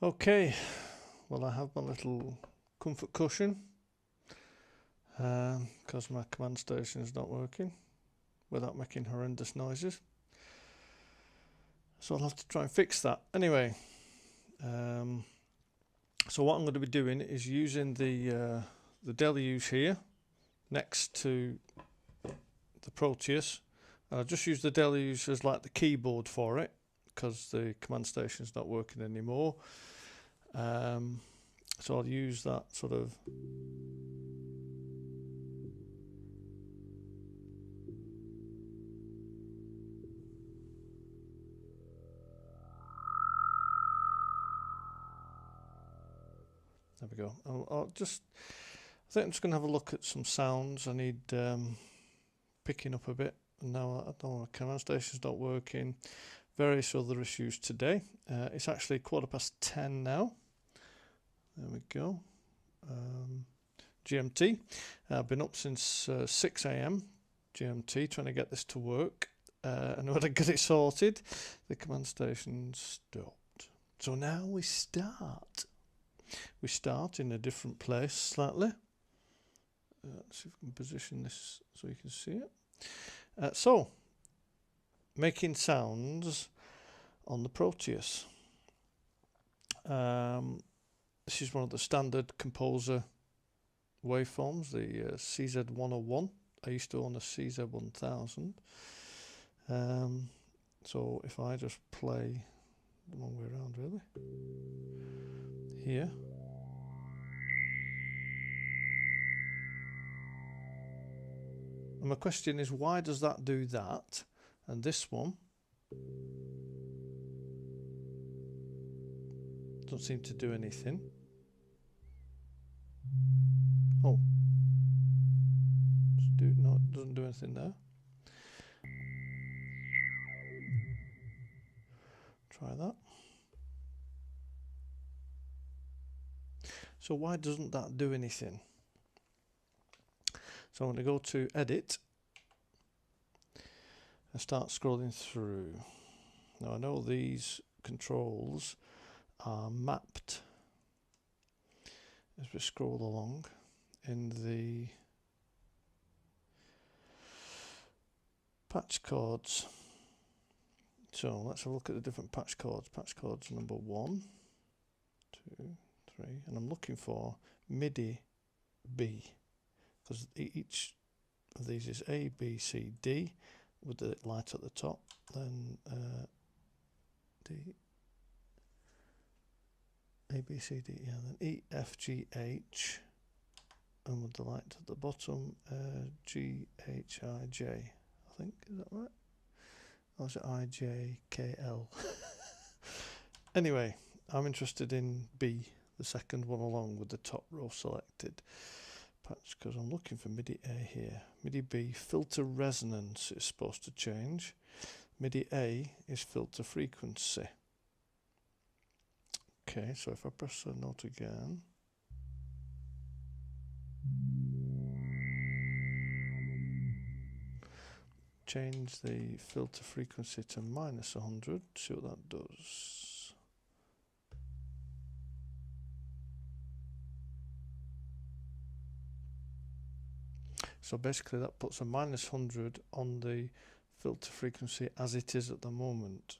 Okay, well, I have my little comfort cushion because my command station is not working without making horrendous noises. So I'll have to try and fix that. Anyway, so what I'm going to be doing is using the Deluge here next to the Proteus. I'll just use the Deluge as like the keyboard for it because the command station is not working anymore. So I'll use that sort of there we go. I think I'm just going to have a look at some sounds I need picking up a bit. Now I don't know, command station's not working. Various other issues today. It's actually 10:15 now. There we go. GMT. I've been up since 6 AM GMT trying to get this to work. And when I get it sorted, the command station stopped. So now we start. We start in a different place slightly. Let's see if we can position this so you can see it. So, making sounds on the Proteus. This is one of the standard composer waveforms, the CZ101. I used to own a CZ1000. So if I just play the wrong way around really, here. And my question is, why does that do that? And this one doesn't seem to do anything. Oh, no, it doesn't do anything there. Try that. So why doesn't that do anything? So I'm going to go to Edit and start scrolling through. Now I know these controls are mapped as we scroll along in the patchcords. So let's have a look at the different patchcords. Patchcords number 1, 2, 3, and I'm looking for midi B because each of these is A, B, C, D with the light at the top, then D, A, B, C, D, yeah, then E, F, G, H, and with the light at the bottom, G, H, I, J, I think, is that right? Or is it I, J, K, L? Anyway, I'm interested in B, the second one along with the top row selected. Patch, because I'm looking for MIDI A here. MIDI B, filter resonance is supposed to change. MIDI A is filter frequency. Okay, so if I press the note again. Change the filter frequency to -100, see what that does. So basically that puts a -100 on the filter frequency as it is at the moment.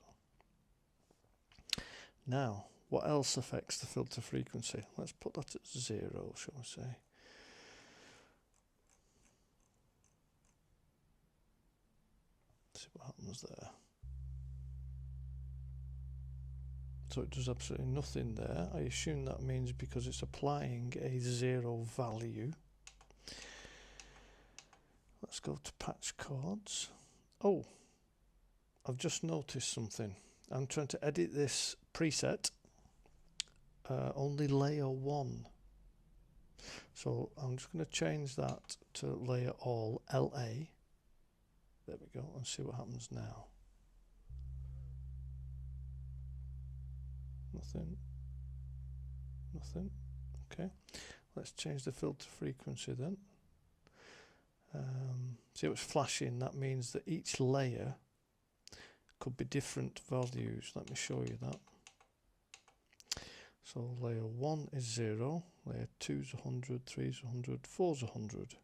Now, what else affects the filter frequency? Let's put that at 0, shall we say. See what happens there. So it does absolutely nothing there. I assume that means because it's applying a 0 value. Let's go to patchcords. Oh, I've just noticed something. I'm trying to edit this preset, only layer 1. So I'm just going to change that to layer all, LA. There we go, and see what happens now. Nothing. Nothing. Okay. Let's change the filter frequency then. See what's flashing? That means that each layer could be different values. Let me show you that. So layer 1 is 0, layer 2 is 100, 3 is 100, 4 is 100.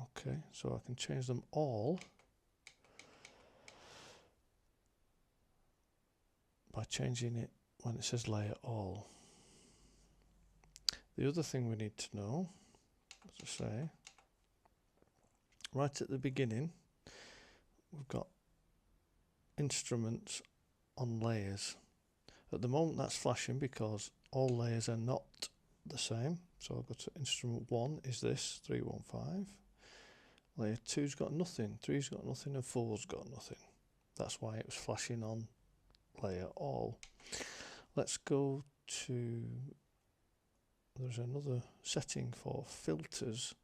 Okay, so I can change them all by changing it when it says layer all. The other thing we need to know, as I say, right at the beginning, we've got instruments on layers. At the moment that's flashing because all layers are not the same. So I'll go to instrument 1 is this, 315. Layer 2's got nothing, 3's got nothing, and 4's got nothing. That's why it was flashing on layer all. Let's go to, there's another setting for filters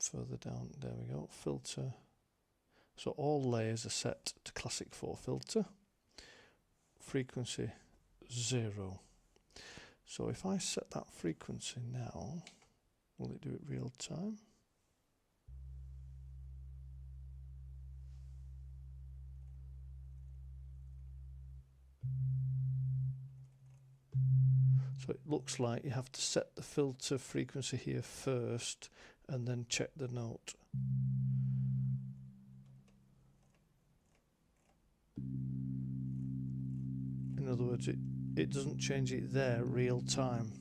further down. There we go, filter. So all layers are set to classic 4 filter. Frequency 0. So if I set that frequency now, will it do it real time? So it looks like you have to set the filter frequency here first and then check the note. In other words, it doesn't change it there real time.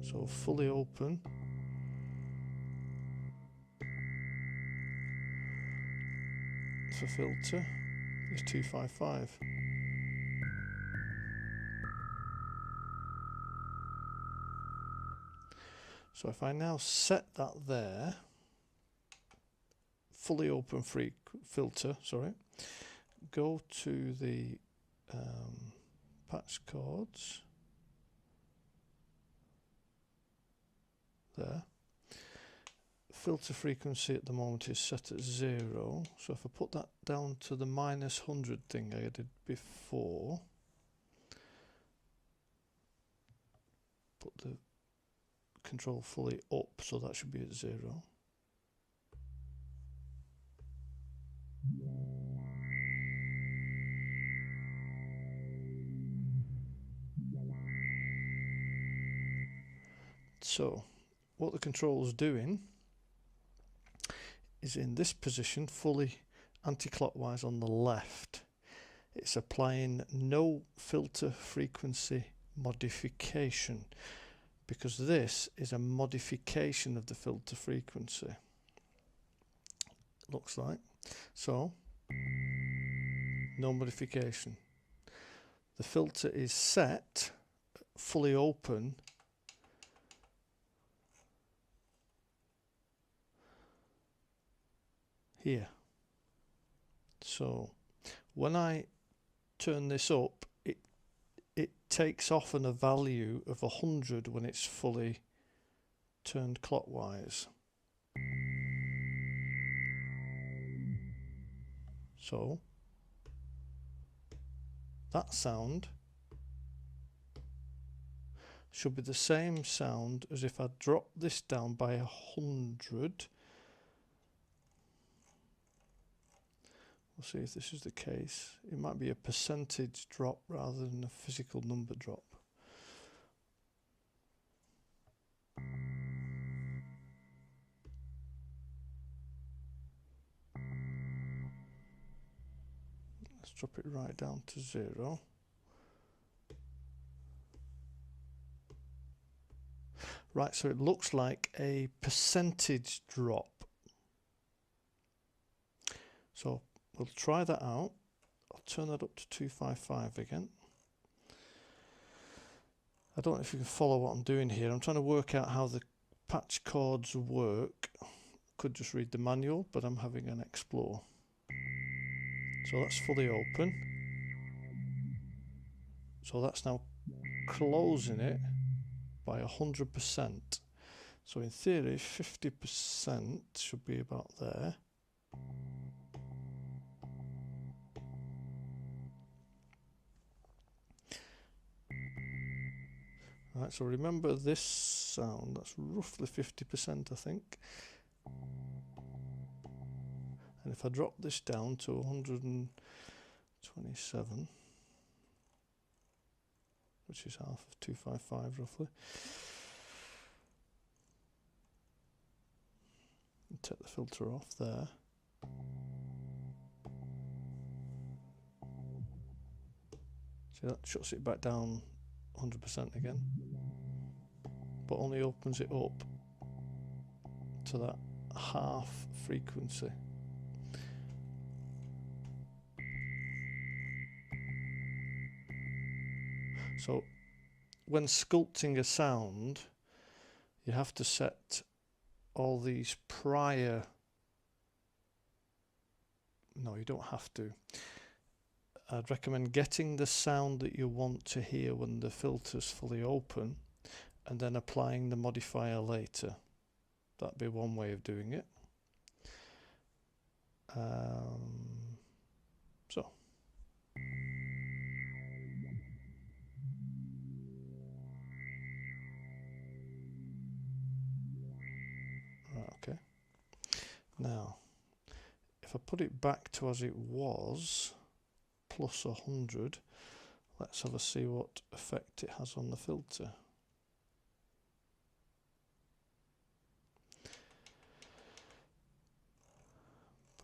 So fully open. For filter is 255. So if I now set that there, fully open filter, sorry, go to the patchcords there. Filter frequency at the moment is set at 0. So if I put that down to the -100 thing I did before, put the control fully up, so that should be at 0. So what the control is doing is in this position, fully anti-clockwise on the left. It's applying no filter frequency modification, because this is a modification of the filter frequency. Looks like. So, no modification. The filter is set, fully open, here. So when I turn this up, it takes off a value of 100 when it's fully turned clockwise. So that sound should be the same sound as if I drop this down by 100. We'll see if this is the case. It might be a percentage drop rather than a physical number drop. Let's drop it right down to 0. Right, so it looks like a percentage drop. So we'll try that out. I'll turn that up to 255 again. I don't know if you can follow what I'm doing here. I'm trying to work out how the patch chords work. Could just read the manual, but I'm having an explore. So that's fully open. So that's now closing it by 100%. So in theory, 50% should be about there. Right, so remember this sound, that's roughly 50%, I think. And if I drop this down to 127, which is half of 255 roughly, and take the filter off there. See, that shuts it back down 100% again, but only opens it up to that half frequency. So when sculpting a sound, you have to set all these prior, no, you don't have to. I'd recommend getting the sound that you want to hear when the filter's fully open and then applying the modifier later. That'd be one way of doing it. Okay. Now, if I put it back to as it was, plus 100, let's have a see what effect it has on the filter.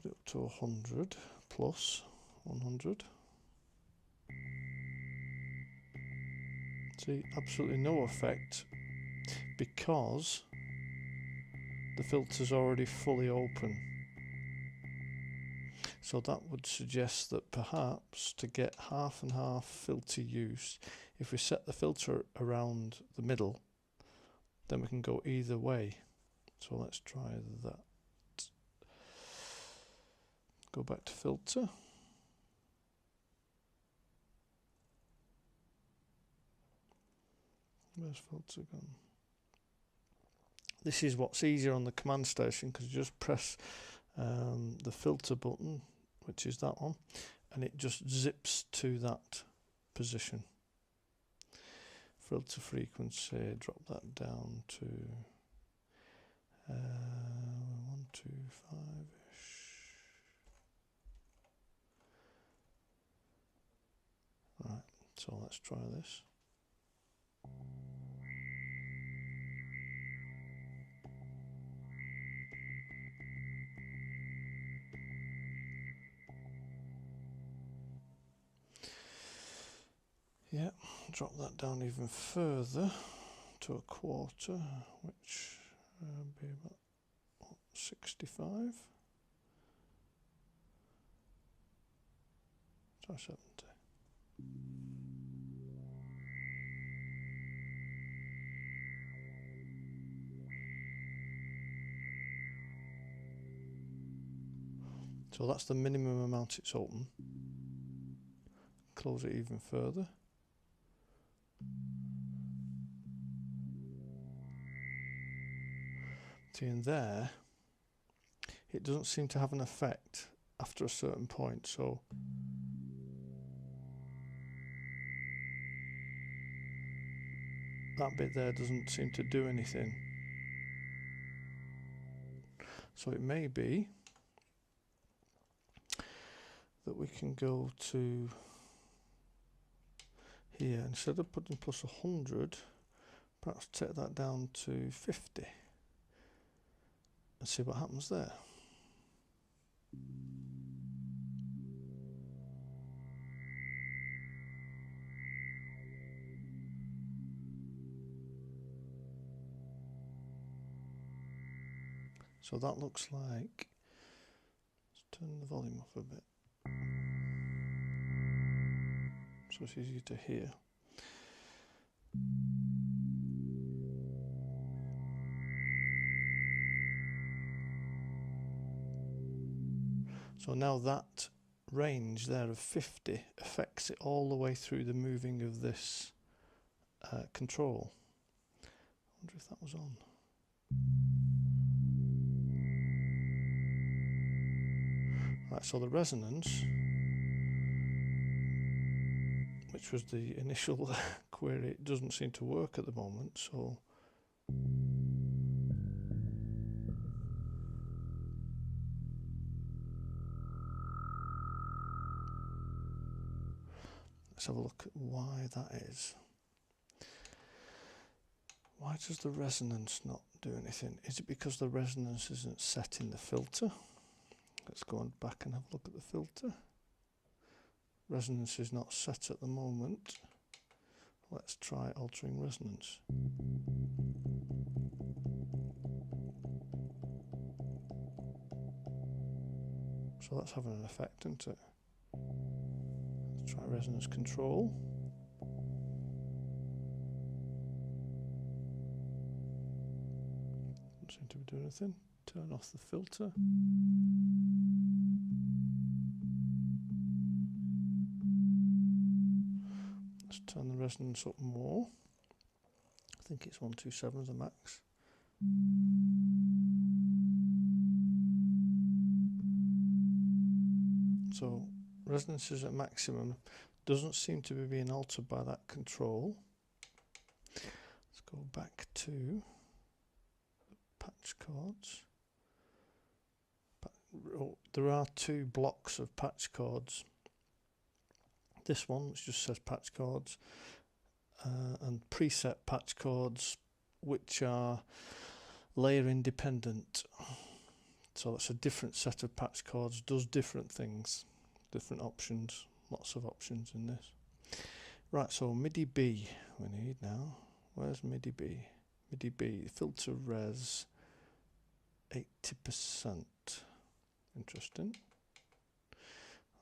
Put it up to 100, plus 100. See, absolutely no effect because the filter's already fully open. So that would suggest that perhaps to get half and half filter use, if we set the filter around the middle, then we can go either way. So let's try that. Go back to filter. Where's filter gone? This is what's easier on the command station because you just press the filter button, which is that one, and it just zips to that position. Filter frequency, drop that down to 125-ish. Right, so let's try this. Yeah, drop that down even further to a quarter, which would be about 65. Try 70. So that's the minimum amount it's open. Close it even further. See, in there, it doesn't seem to have an effect after a certain point, so that bit there doesn't seem to do anything. So it may be that we can go to here, instead of putting plus 100, perhaps take that down to 50 and see what happens there. So that looks like, let's turn the volume up a bit so it's easier to hear. So now that range there of 50 affects it all the way through the moving of this control. I wonder if that was on. Right, so the resonance, which was the initial query, it doesn't seem to work at the moment, so let's have a look at why that is. Why does the resonance not do anything? Is it because the resonance isn't set in the filter? Let's go on back and have a look at the filter. Resonance is not set at the moment. Let's try altering resonance. So that's having an effect, isn't it? Let's try resonance control. Doesn't seem to be doing anything. Turn off the filter. Let's turn the resonance up more. I think it's 127 as a max. So resonance is at maximum. Doesn't seem to be being altered by that control. Let's go back to patchcords. There are two blocks of patchcords. This one, which just says patchcords, and preset patchcords, which are layer independent. So that's a different set of patchcords, does different things, different options, lots of options in this. Right, so MIDI B we need now. Where's MIDI B? MIDI B, filter res 80%. Interesting.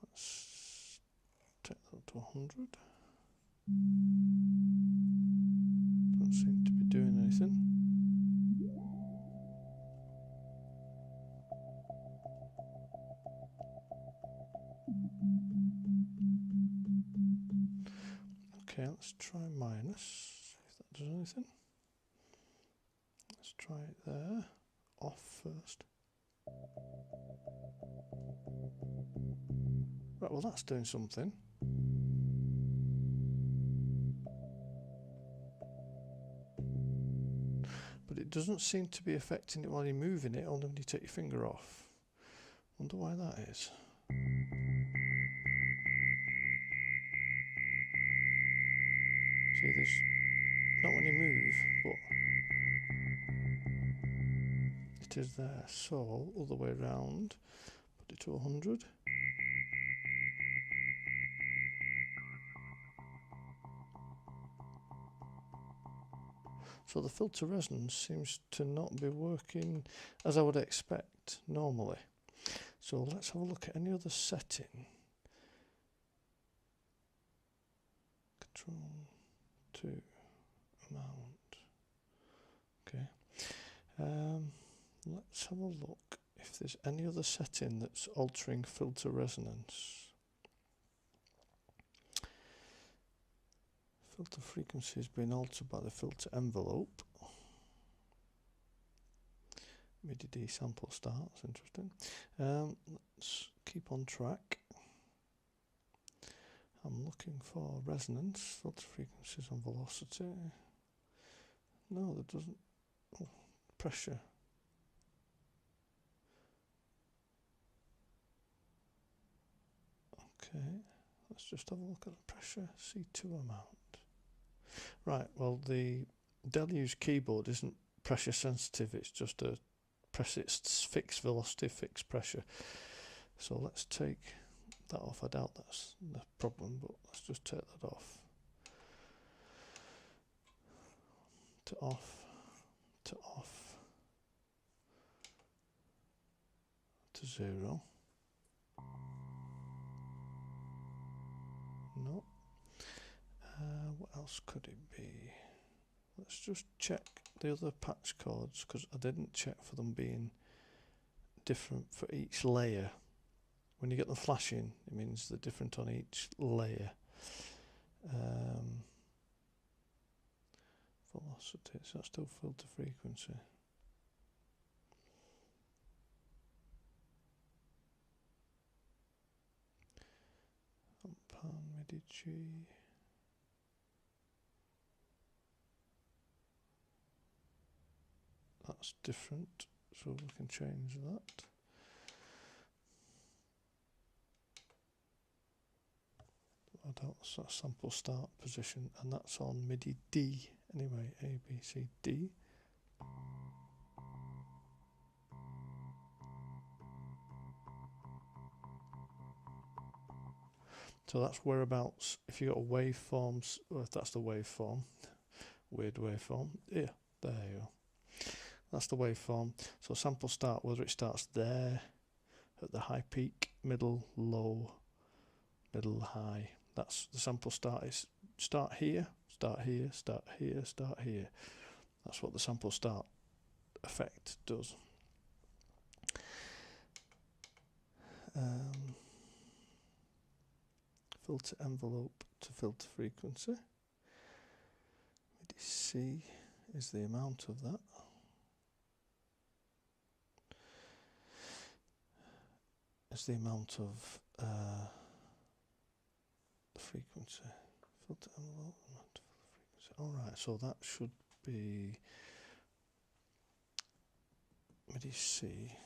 Let's take that to 100. Don't seem to be doing anything. Okay, let's try minus, see if that does anything. Let's try it there, off first. Right, well that's doing something. But it doesn't seem to be affecting it while you're moving it, only when you take your finger off. Wonder why that is. See, there's not when you move, but it is there. So, other way around, put it to 100. So the filter resonance seems to not be working as I would expect normally. So let's have a look at any other setting. Control to amount. Okay. Let's have a look if there's any other setting that's altering filter resonance. Filter frequency has been altered by the filter envelope. MIDI D sample starts, interesting. Let's keep on track. I'm looking for resonance, filter frequencies and velocity. No, that doesn't. Oh, pressure. Okay, let's just have a look at the pressure, C2 amount. Right, well the Deluge keyboard isn't pressure sensitive, it's just a it's fixed velocity, fixed pressure. So let's take that off. I doubt that's the problem, but let's just take that off. To off, to off, to 0. No. What else could it be? Let's just check the other patch cords, because I didn't check for them being different for each layer. When you get them flashing, it means they're different on each layer. Velocity, so that's still filter frequency. Pan MIDI G. That's different, so we can change that. That's a sample start position, and that's on MIDI D anyway. A, B, C, D. So that's whereabouts, if you got a waveform, or if that's the waveform, weird waveform, yeah, there you go. That's the waveform. So sample start, whether it starts there, at the high peak, middle, low, middle, high. That's the sample start. Is start here, start here, start here, start here. That's what the sample start effect does. Filter envelope to filter frequency. MIDI C is the amount of that. Is the amount of the frequency. Filter envelope, amount of frequency. Alright, so that should be MIDI C.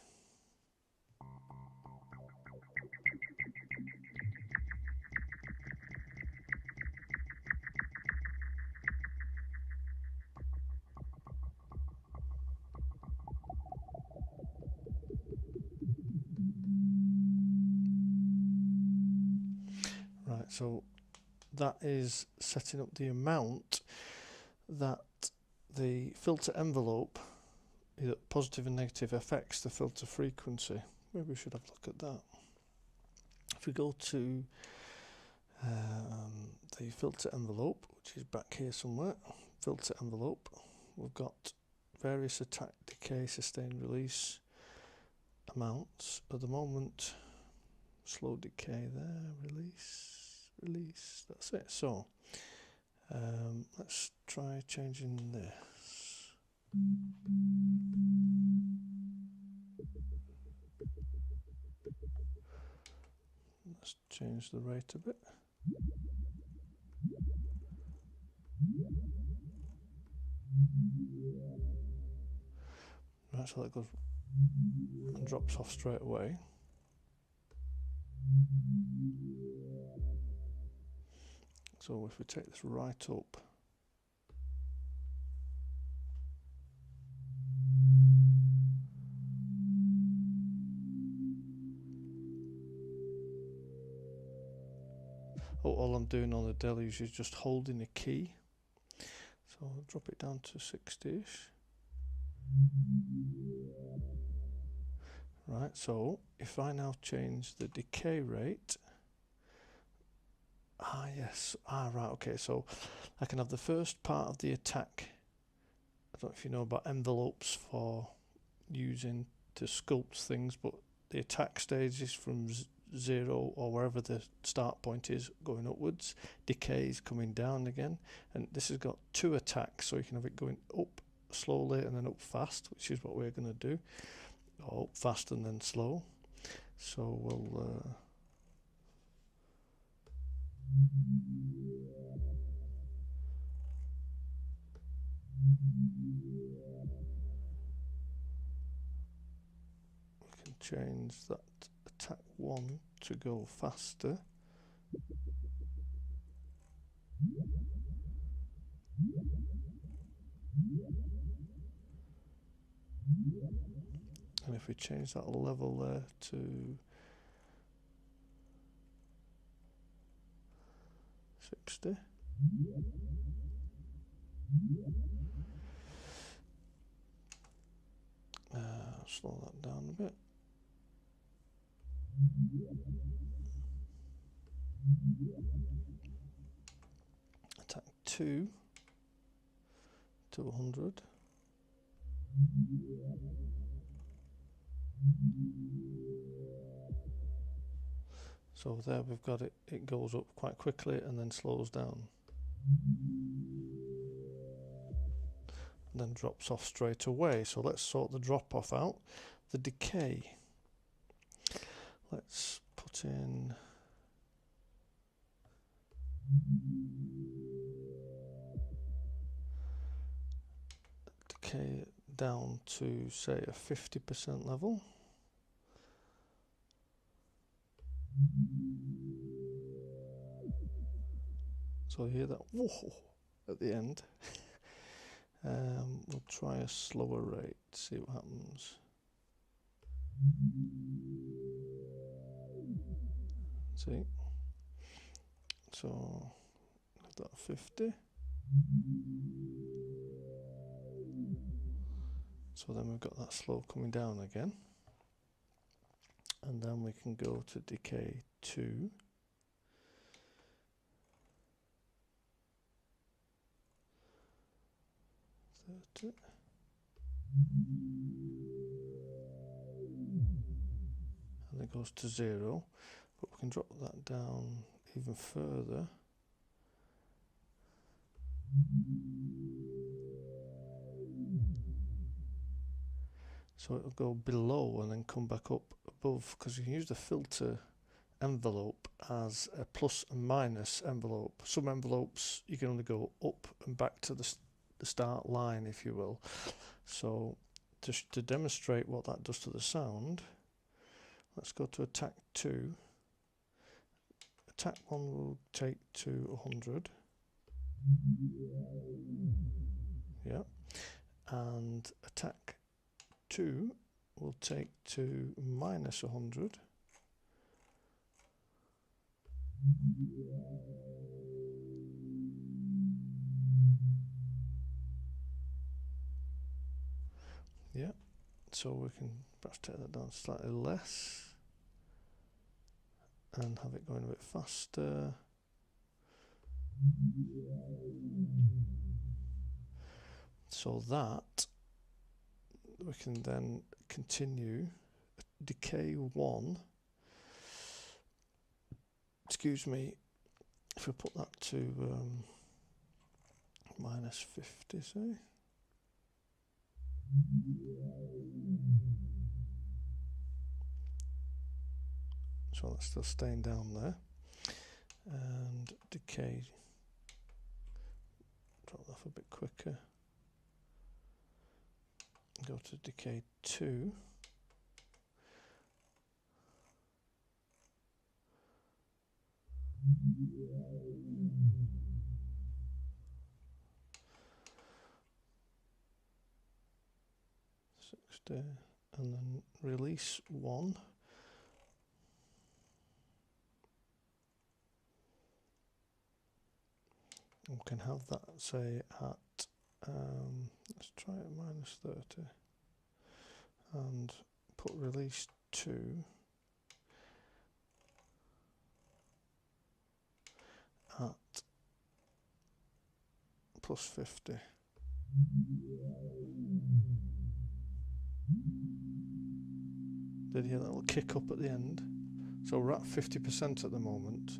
Right, so that is setting up the amount that the filter envelope, either positive and negative, affects the filter frequency. Maybe we should have a look at that. If we go to the filter envelope, which is back here somewhere, filter envelope, we've got various attack, decay, sustain, release amounts. At the moment, slow decay there, release, that's it. So let's try changing this. Let's change the rate a bit. Right, so that goes and drops off straight away. So if we take this right up, all I'm doing on the Deluge is just holding a key. So I'll drop it down to 60ish. Right, so if I now change the decay rate, right, okay, so I can have the first part of the attack. I don't know if you know about envelopes for using to sculpt things, but the attack stage is from 0 or wherever the start point is going upwards, decay is coming down again, and this has got 2 attacks, so you can have it going up slowly and then up fast, which is what we're going to do, or up fast and then slow. So we'll we can change that attack 1 to go faster. And if we change that level there to 60, slow that down a bit. Attack 2 to 100. So there we've got it, it goes up quite quickly and then slows down. And then drops off straight away. So let's sort the drop off out. The decay. Let's put in decay down to say a 50% level. So you hear that whoa at the end. We'll try a slower rate, see what happens. See? So that 50. So then we've got that slow coming down again. And then we can go to decay 2. And it goes to 0, but we can drop that down even further. So it'll go below and then come back up above, because you can use the filter envelope as a plus and minus envelope. Some envelopes you can only go up and back to the start line, if you will. So just to demonstrate what that does to the sound, let's go to attack 2. Attack 1 will take to 100. Yeah. And attack 2 will take to minus 100. Yeah, so we can perhaps take that down slightly less and have it going a bit faster. So that we can then continue decay 1. Excuse me, if we put that to minus 50, say. So that's still staying down there. And decay, drop that off a bit quicker. Go to decay 2. And then release 1. We can have that, say, at let's try it minus 30 and put release 2 at plus 50. Did you hear that little kick up at the end? So we're at 50% at the moment.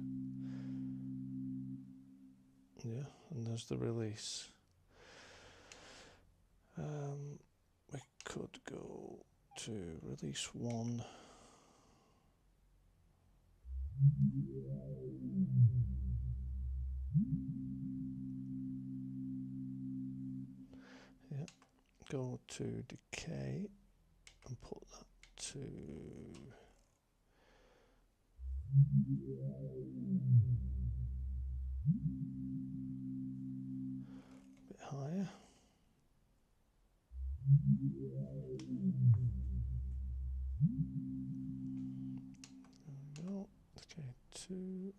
Yeah, and there's the release. We could go to release 1. Yeah, go to decay and put that to a bit higher. There we go. Decay 2.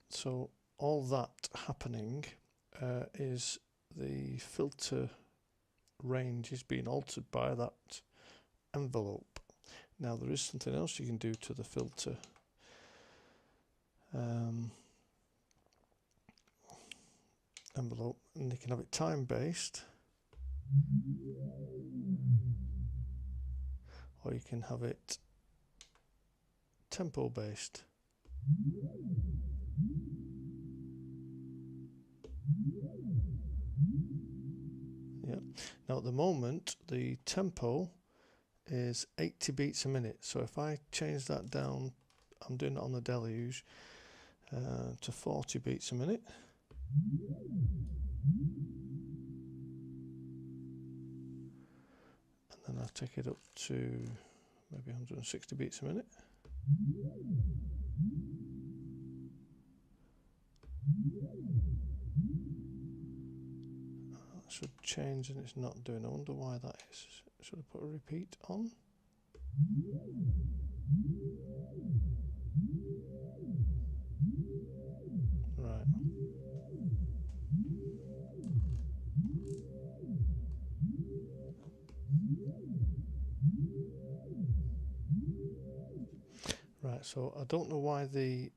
So all that happening is the filter range is being altered by that envelope. Now there is something else you can do to the filter. Envelope, and you can have it time based, or you can have it tempo based. Yeah. Now at the moment the tempo is 80 beats a minute. So if I change that down, I'm doing it on the Deluge, to 40 beats a minute. and I'll take it up to maybe 160 beats a minute. That should change, and it's not doing. I wonder why that is. Should I put a repeat on? Right. Right, so I don't know why the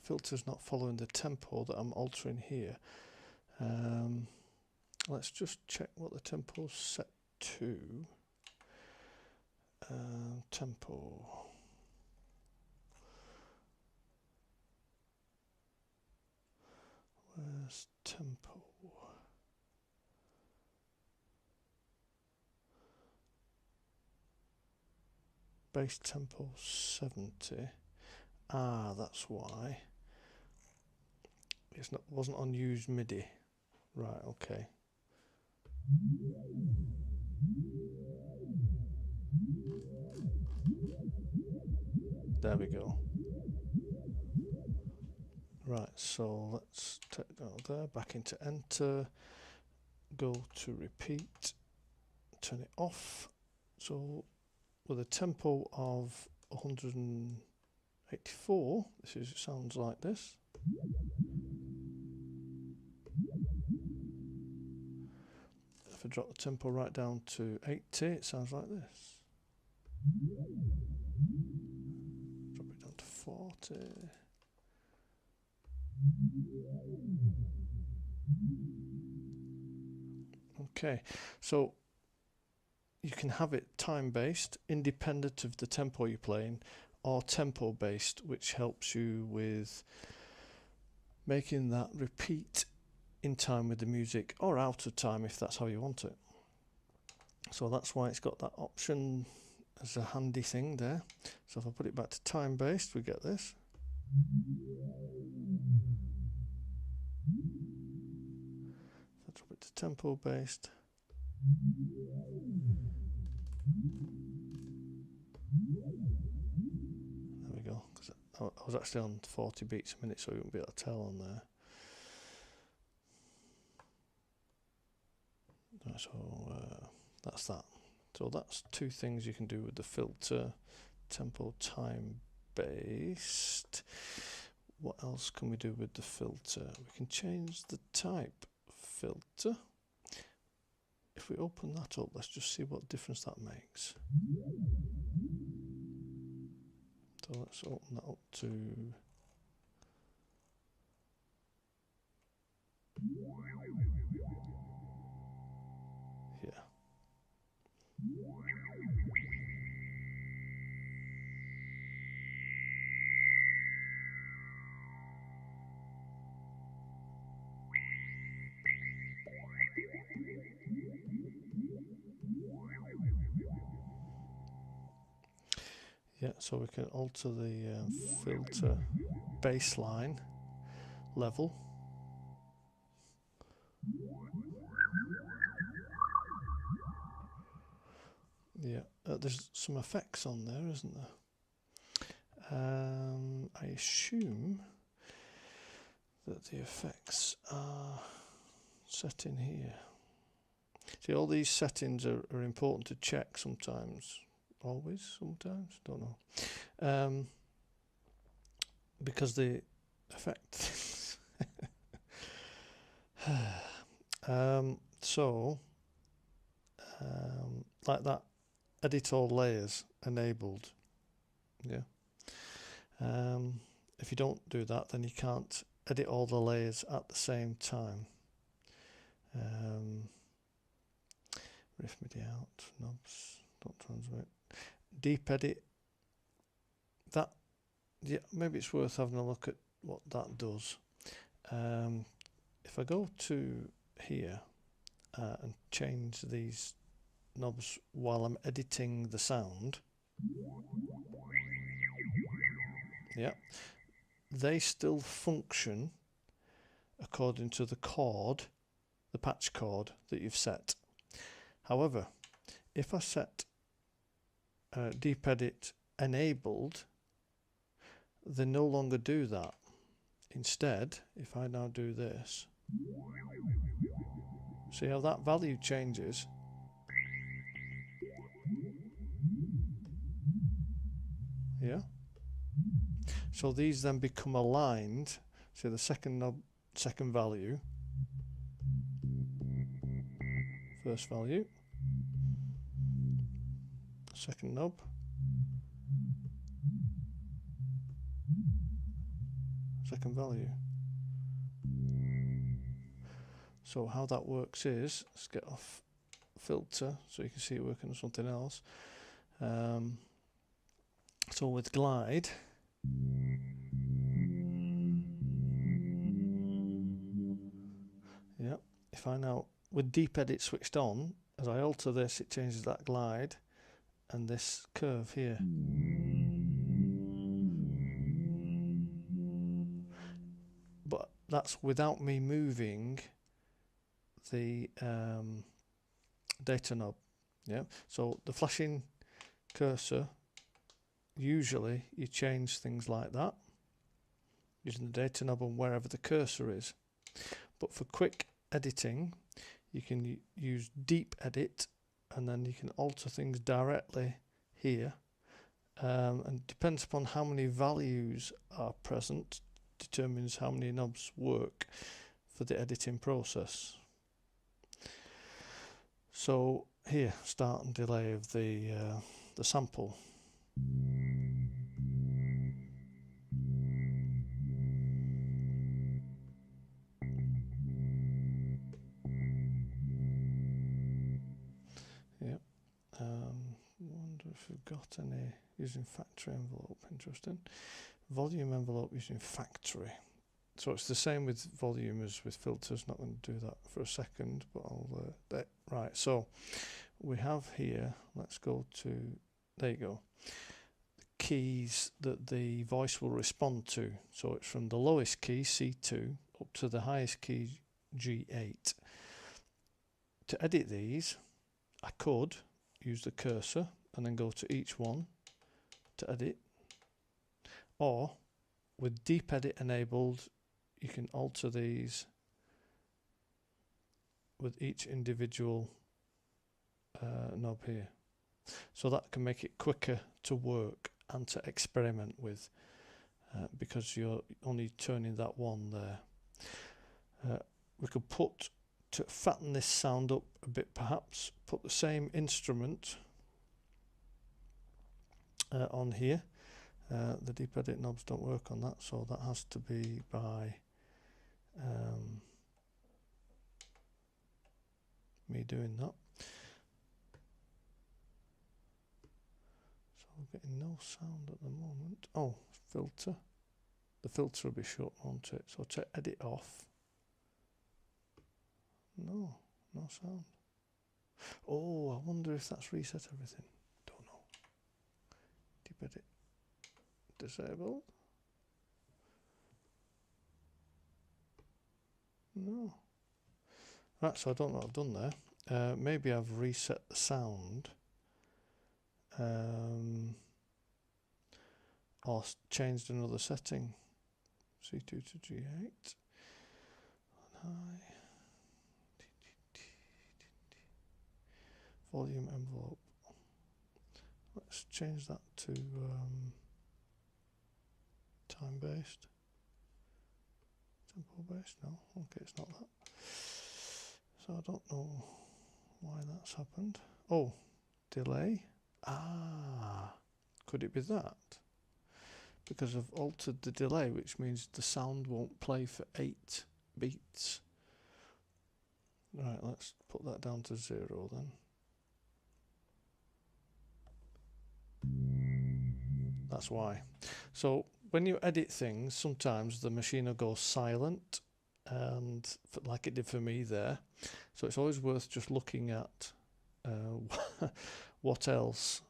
filter's not following the tempo that I'm altering here. Let's just check what the tempo's set to. Tempo. Where's tempo? Bass tempo 70. Ah, that's why. It's not, wasn't on use MIDI. Right, okay. There we go. Right, so let's take that out there, back into enter, go to repeat, turn it off. So with a tempo of 184, sounds like this. If I drop the tempo right down to 80, it sounds like this. Drop it down to 40. Okay, so you can have it time-based, independent of the tempo you're playing, or tempo-based, which helps you with making that repeat in time with the music, or out of time if that's how you want it. So that's why it's got that option as a handy thing there. So if I put it back to time-based, we get this. If I drop it to tempo-based, there we go, because I was actually on 40 beats a minute, so you wouldn't be able to tell on there. So that's that. So that's two things you can do with the filter. Tempo time based. What else can we do with the filter? We can change the type filter. If we open that up, let's just see what difference that makes. So let's open that up to here. Yeah, so we can alter the filter baseline level. Yeah, there's some effects on there, isn't there? I assume that the effects are set in here. See, all these settings are important to check sometimes. Always, sometimes, don't know. Because the effect. Like that, edit all layers enabled. Yeah. If you don't do that, then you can't edit all the layers at the same time. Riff MIDI out, knobs, don't transmit. Deep edit. That, yeah, maybe it's worth having a look at what that does. If I go to here and change these knobs while I'm editing the sound, yeah, they still function according to the chord, the patch chord that you've set. However, if I set deep edit enabled, they no longer do that. Instead, if I now do this, see how that value changes? Yeah. So these then become aligned. So the second knob, second value, first value, second knob, second value. So how that works is, let's get off filter so you can see it working on something else. So with glide, yeah, if I now, with deep edit switched on, as I alter this, it changes that glide and this curve here. But that's without me moving the data knob. Yeah, so the flashing cursor, usually you change things like that using the data knob and wherever the cursor is. But for quick editing, you can use deep edit, and then you can alter things directly here. And depends upon how many values are present, determines how many knobs work for the editing process. So here, start and delay of the sample. Yep. Wonder if we've got any using factory envelope. Interesting. Volume envelope using factory. So it's the same with volume as with filters. Not going to do that for a second, but I'll right. So we have here. Let's go to, there you go, the keys that the voice will respond to. So it's from the lowest key C2 up to the highest key G8. To edit these, I could use the cursor and then go to each one to edit, or with deep edit enabled, you can alter these with each individual knob here. So that can make it quicker to work and to experiment with, because you're only turning that one there. We could put, to fatten this sound up a bit perhaps, put the same instrument on here. The deep edit knobs don't work on that, so that has to be by me doing that. So I'm getting no sound at the moment. Oh, filter. The filter will be shut, won't it? So to edit off. No sound. Oh, I wonder if that's reset everything. Don't know. Deep edit disabled. No. Right, so I don't know what I've done there. Maybe I've reset the sound. Or changed another setting. C2 to G8. High. Volume envelope. Let's change that to time based. Tempo based? No, okay, it's not that. So I don't know why that's happened. Oh, delay. Could it be that? Because I've altered the delay, which means the sound won't play for 8 beats. Right, let's put that down to 0 then. That's why. So when you edit things, sometimes the machine will go silent, and like it did for me there. So it's always worth just looking at what else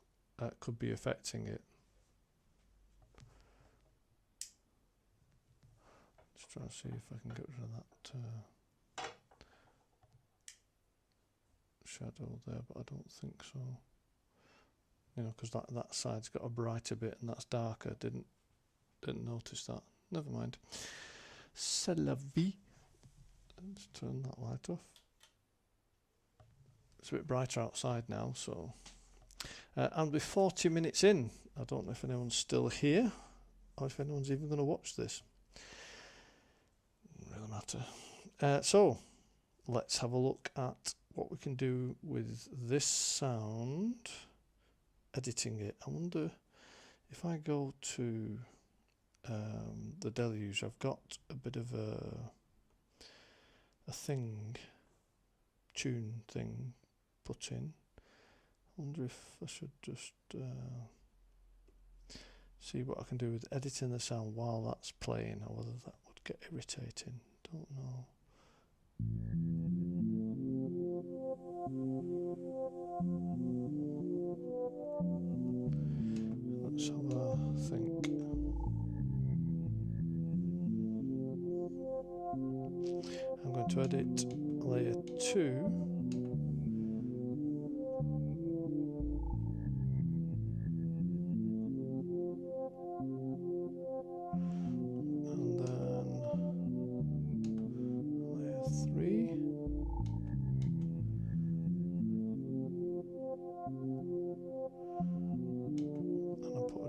could be affecting it. Just trying to see if I can get rid of that shadow there, but I don't think so. You know, because that side's got a brighter bit and that's darker. Didn't notice that. Never mind. C'est la vie. Let's turn that light off. It's a bit brighter outside now, so and we're 40 minutes in. I don't know if anyone's still here or if anyone's even going to watch this. Doesn't really matter. So let's have a look at what we can do with this sound, editing it. I wonder if I go to the Deluge, I've got a bit of a tune thing put in. I wonder if I should just see what I can do with editing the sound while that's playing, or whether that would get irritating. Don't know. Let's have a think. I'm going to edit layer 2.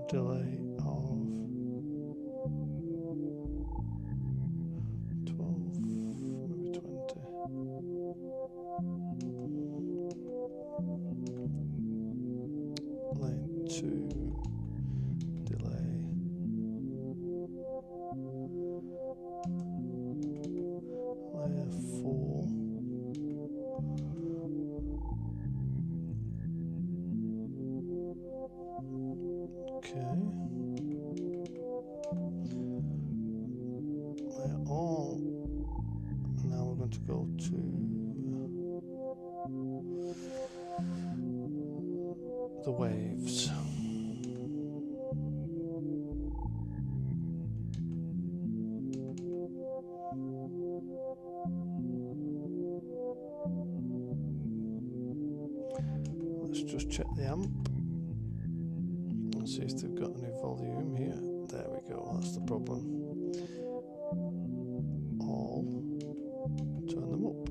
Delay of 12, maybe 20. Lane 2, delay. Layer 4. Okay. They're all. Now we're going to go to the waves. Let's just check the amp. See if they've got any volume here. There we go, that's the problem. All. Turn them up.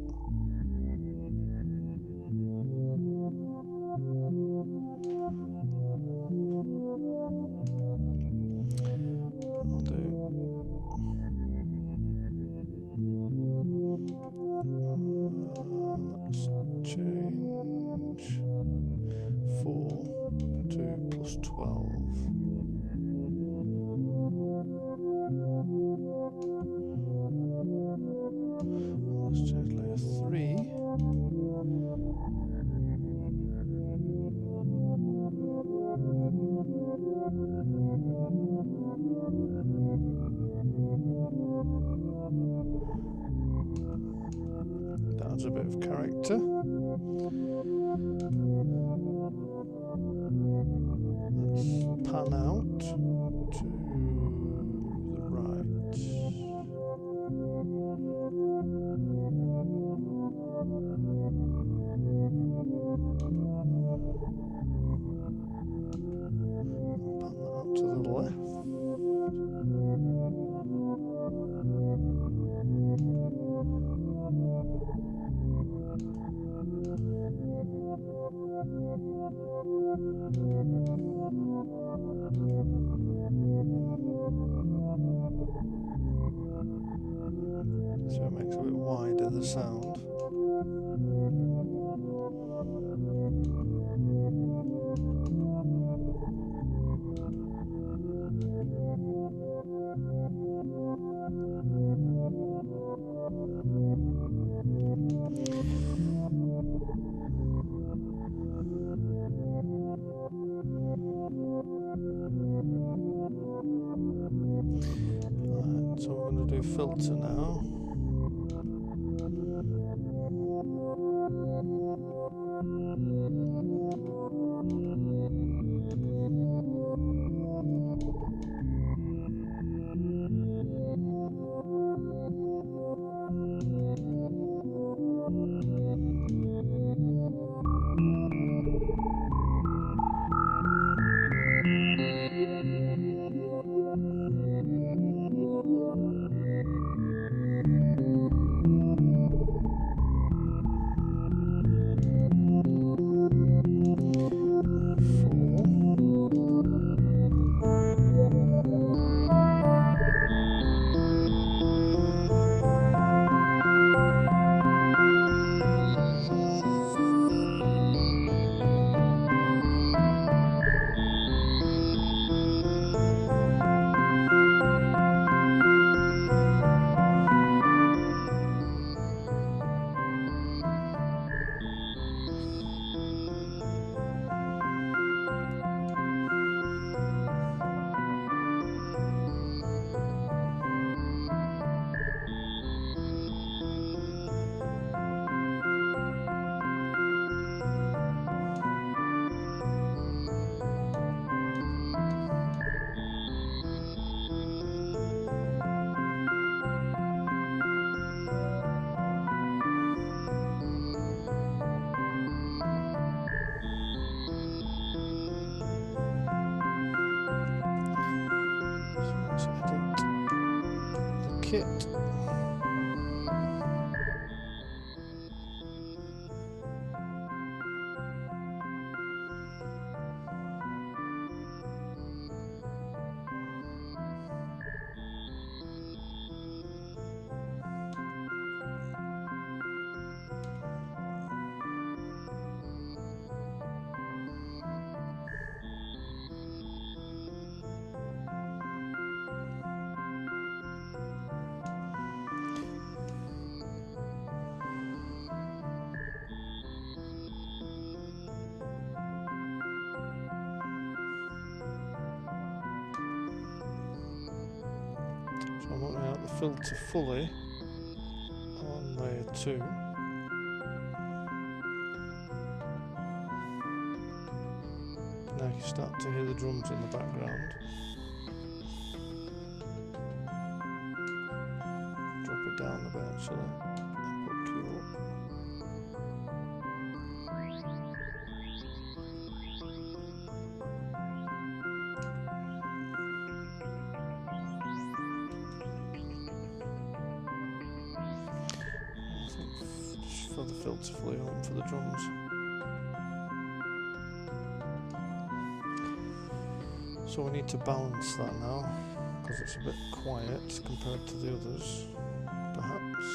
I'll do. Let's change 4 to plus 12. Let's change layer 3. That adds a bit of character. Let's pan out to the right. Pan that out to the left. So it makes it a bit wider, the sound. Right, so we're going to do filter now. kit. So I'm wanting out the filter fully on layer 2. Now you start to hear the drums in the background. Drop it down a bit actually. Put Q up. Just for the filter fully on for the drums. So we need to balance that now, because it's a bit quiet compared to the others, perhaps.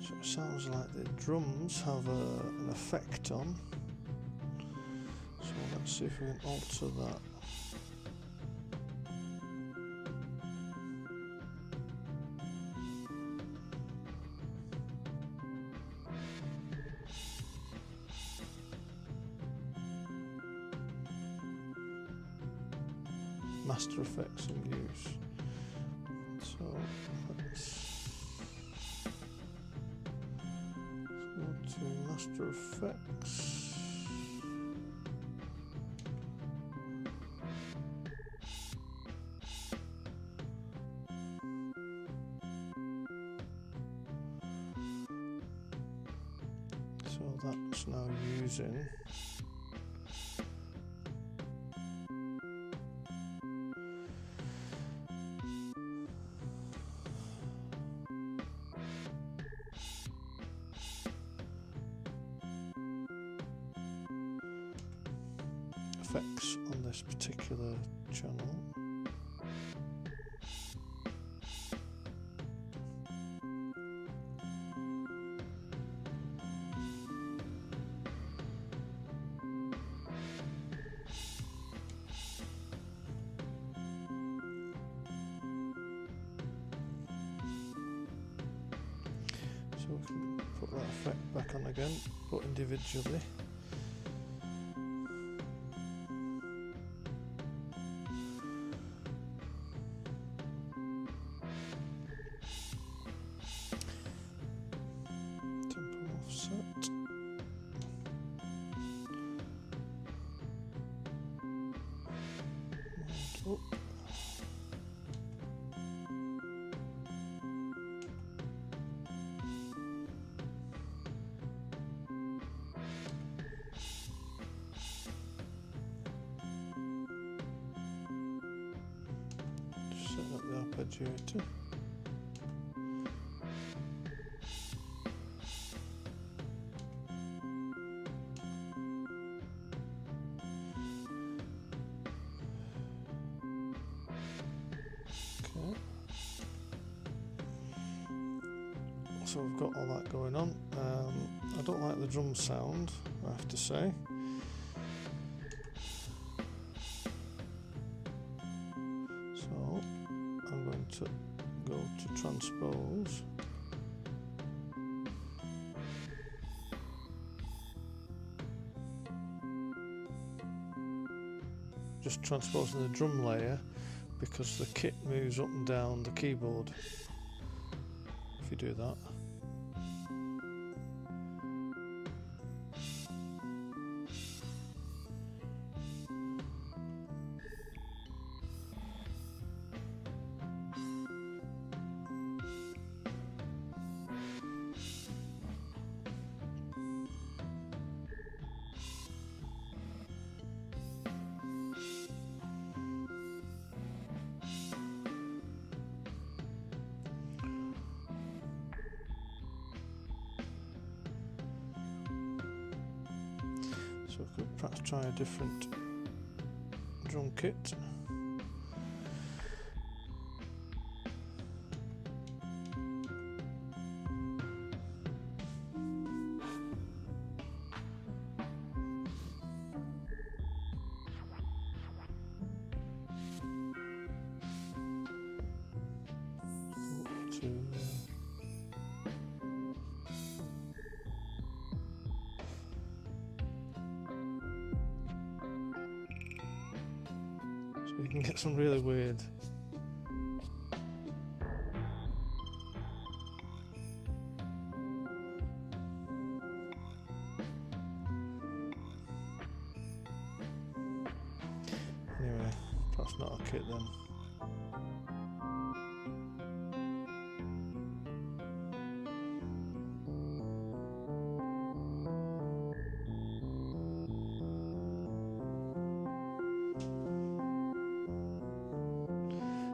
So it sounds like the drums have an effect on. So let's see if we can alter that. Master effects in use. So let's go to master effects. So that's now using effects on this particular channel. So we can put that effect back on again, but individually. Up. Just set up the arpeggiator. So we've got all that going on. I don't like the drum sound, I have to say. So I'm going to go to transpose. just transposing the drum layer because the kit moves up and down the keyboard if you do that. So we could perhaps try a different drum kit. You can get some really weird anyway, perhaps not a kit then.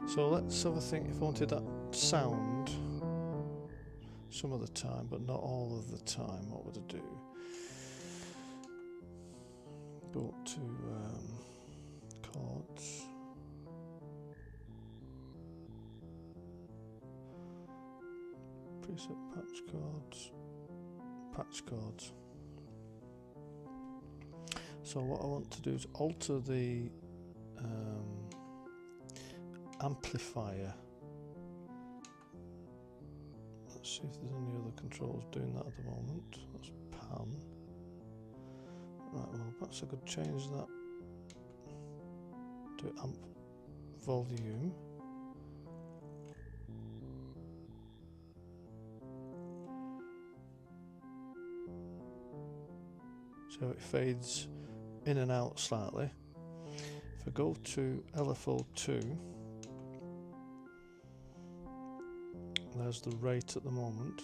So let's have a think. If I wanted that sound some of the time, but not all of the time, what would I do? Go up to chords. Preset patchcords. So what I want to do is alter the amplifier. Let's see if there's any other controls doing that at the moment. That's pan. Right, well perhaps I could change that to amp volume. So it fades in and out slightly. If I go to LFO2, there's the rate at the moment.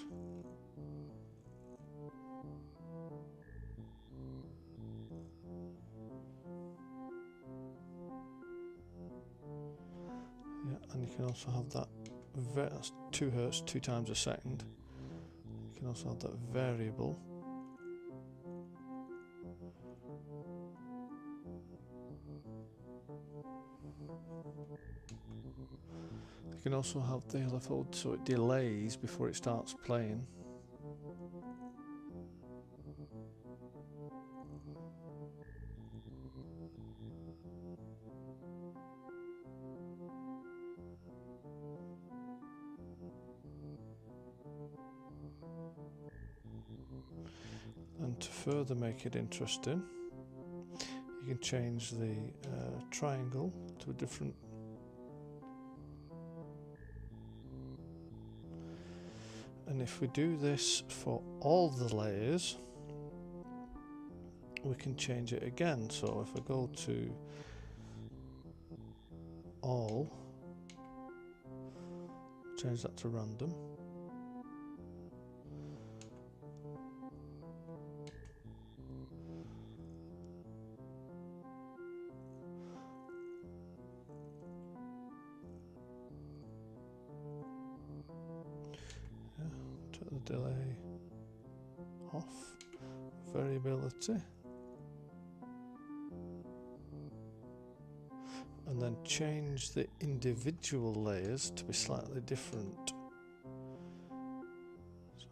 Yeah, and you can also have that, that's 2 Hz, 2 times a second. You can also have that variable. You can also have the LFO so it delays before it starts playing. And to further make it interesting, you can change the triangle to a different. And if we do this for all the layers, we can change it again. So if I go to all, change that to random. The delay off, variability, and then change the individual layers to be slightly different. So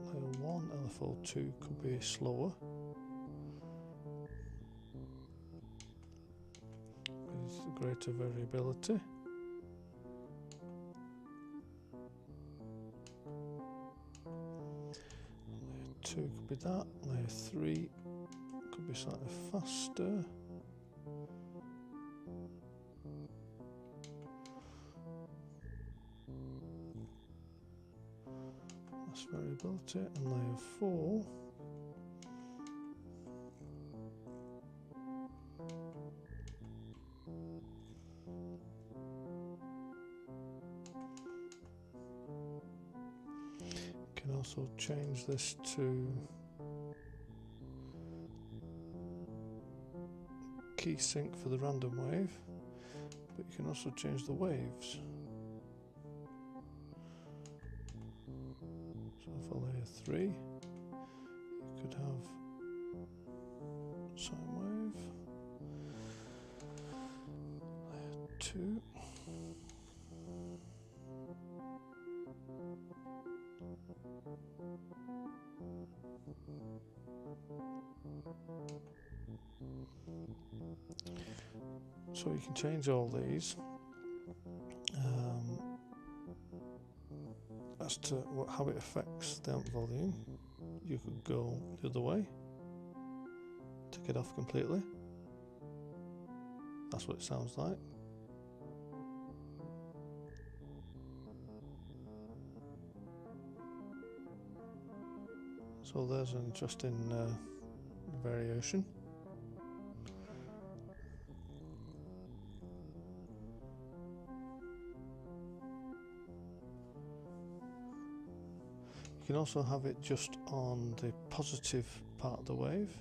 layer 1, LFO2 could be slower with greater variability. Layer 2 could be that, layer 3 could be slightly faster. Mass variability, and layer 4. You can also change this to key sync for the random wave, but you can also change the waves. So for layer 3, you could have sine wave. Layer 2. So you can change all these as to how it affects the amp volume. You could go the other way, take it off completely. That's what it sounds like. So there's an interesting variation. You can also have it just on the positive part of the wave.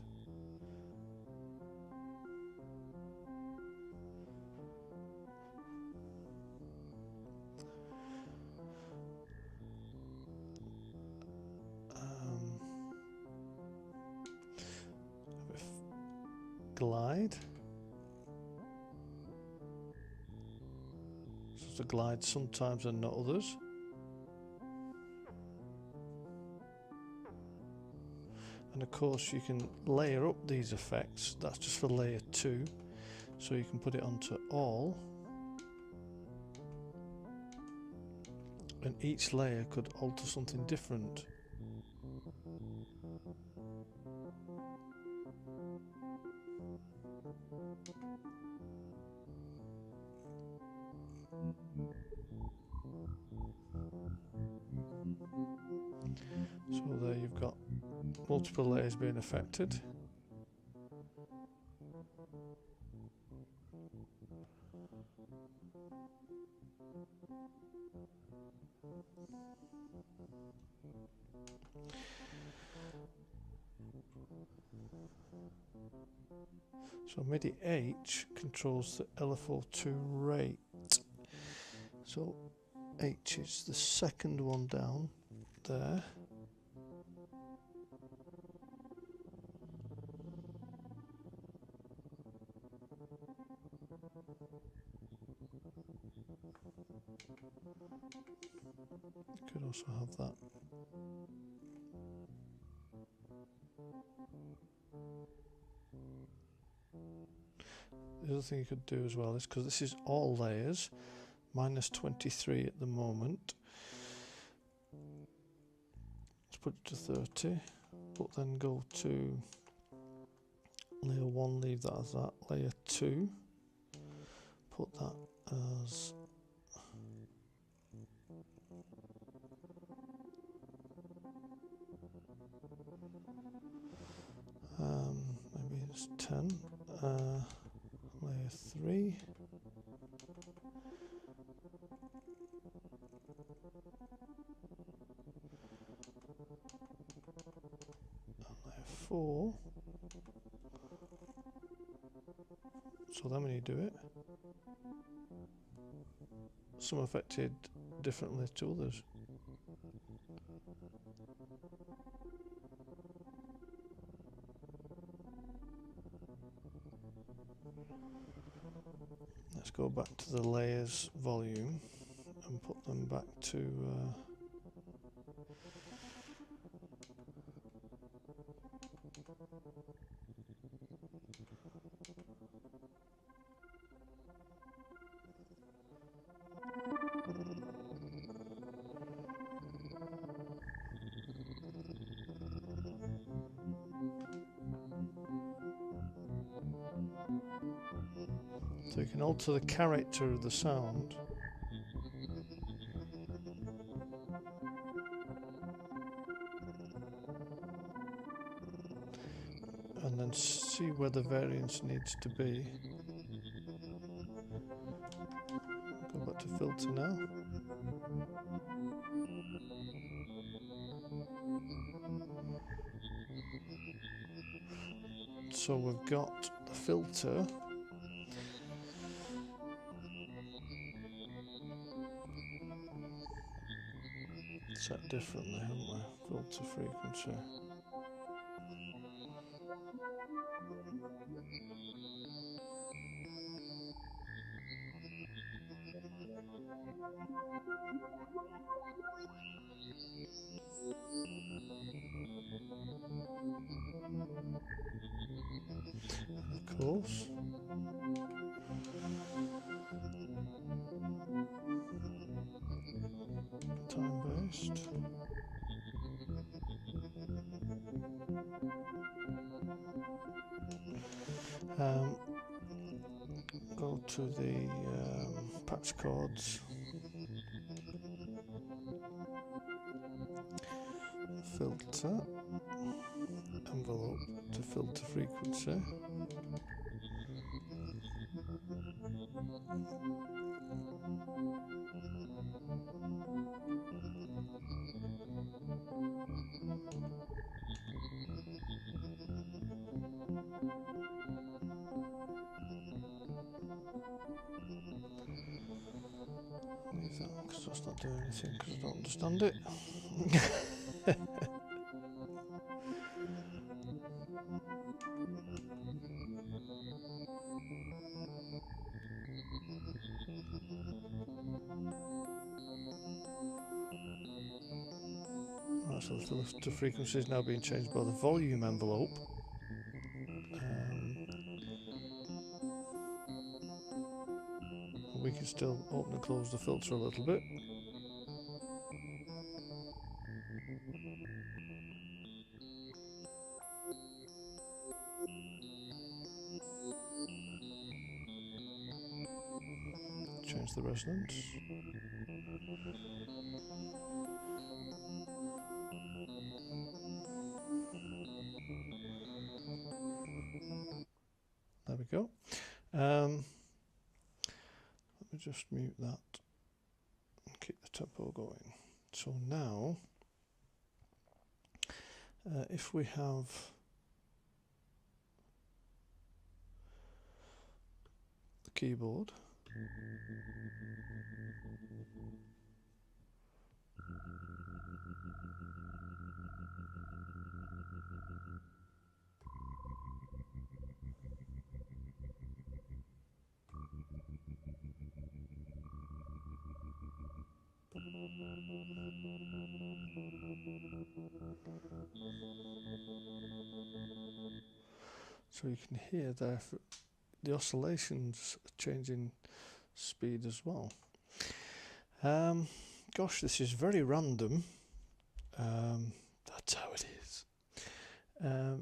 Glide. So it's a glide sometimes and not others. And of course you can layer up these effects. That's just for layer 2. So you can put it onto all. And each layer could alter something different. So there you've got multiple layers being affected. So MIDI H controls the LFO2 rate. So H is the second one down there. You could also have that. The other thing you could do as well is, because this is all layers, minus 23 at the moment. Let's put it to 30, but then go to layer 1, leave that as that. Layer 2, put that as maybe it's 10. Layer 3. And layer 4. So then when you do it, some affected differently to others. Let's go back to the layers volume and put them back to so you can alter the character of the sound. and then see where the variance needs to be. Go back to filter now. So we've got the filter set differently, haven't we? Filter frequency. Of course. Time-based. Go to the patchcords. Filter. Envelope to filter frequency. Leave that because that's not doing anything because I don't understand it. Right, so the filter frequency is now being changed by the volume envelope. We can still open and close the filter a little bit. Change the resonance. There we go. Let me just mute that and keep the tempo going. So now, if we have the keyboard, so you can hear there the oscillations changing speed as well. Gosh, this is very random. That's how it is.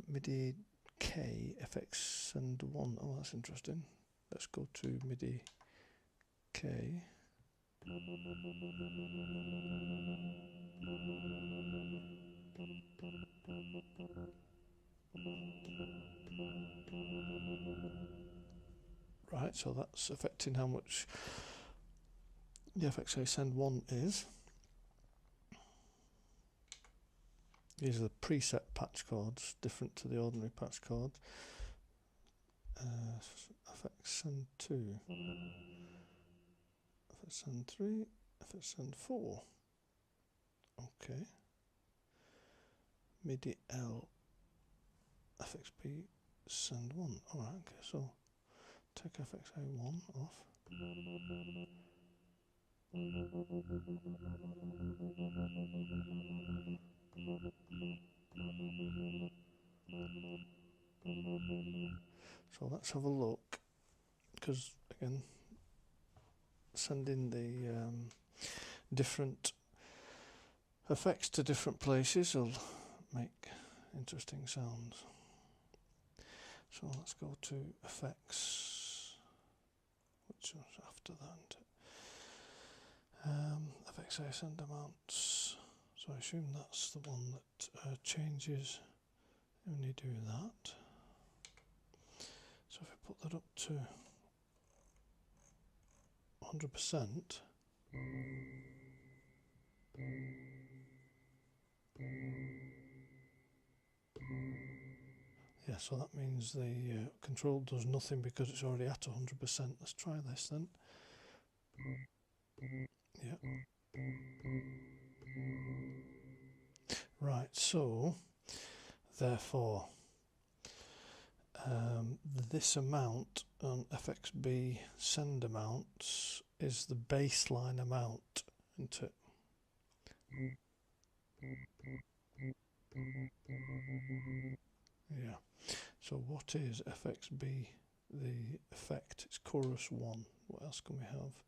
MIDI K FX send 1. Oh, that's interesting. Let's go to MIDI K. Right, so that's affecting how much the FXA send 1 is. These are the preset patch chords, different to the ordinary patch chord. FX send 2, FX send 3, FX send 4. Okay. MIDI L, FXB send 1. Alright, okay, so take FXA 1 off. So let's have a look, because again, sending the different effects to different places will make interesting sounds. So let's go to effects, which was after that. FXA send amounts. So I assume that's the one that changes when you do that. So if we put that up to 100%, yeah, so that means the control does nothing because it's already at 100%. Let's try this then. Yeah. Right, so therefore this amount on FXB send amounts is the baseline amount, isn't it? Yeah. So what is FXB? The effect, it's chorus 1. What else can we have?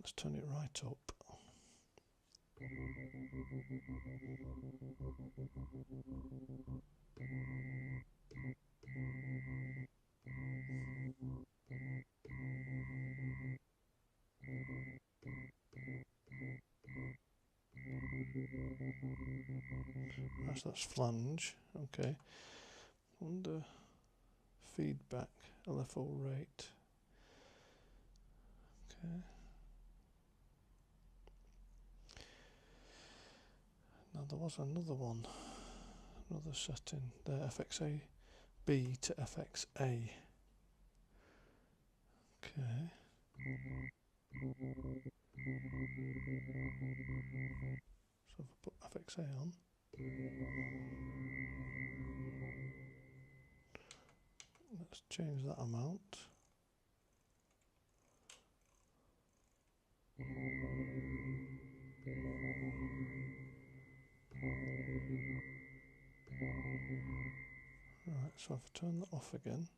Let's turn it right up. That's flange. Okay. Under feedback, LFO rate. Okay. Now there was another one, another setting there, FXA B to FXA. Okay. So if I put FXA on, let's change that amount. Right, so if I turn that off again.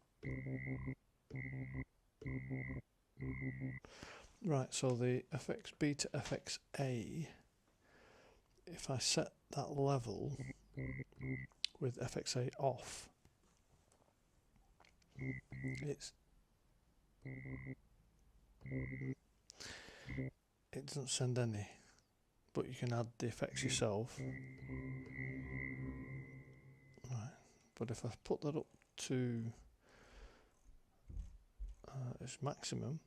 Right, so the FXB to FXA, if I set that level with FXA off, it doesn't send any, but you can add the effects yourself. Right, but if I put that up to its maximum,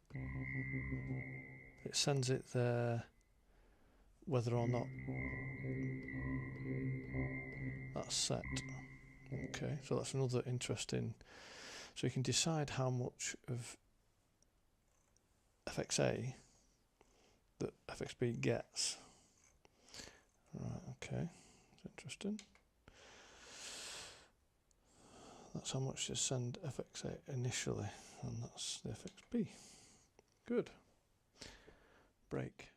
it sends it there whether or not that's set. Okay, so that's another interesting. So you can decide how much of FXA that FXB gets. Right, okay, that's interesting. That's how much to send FXA initially, and that's the FXB. Good. Break.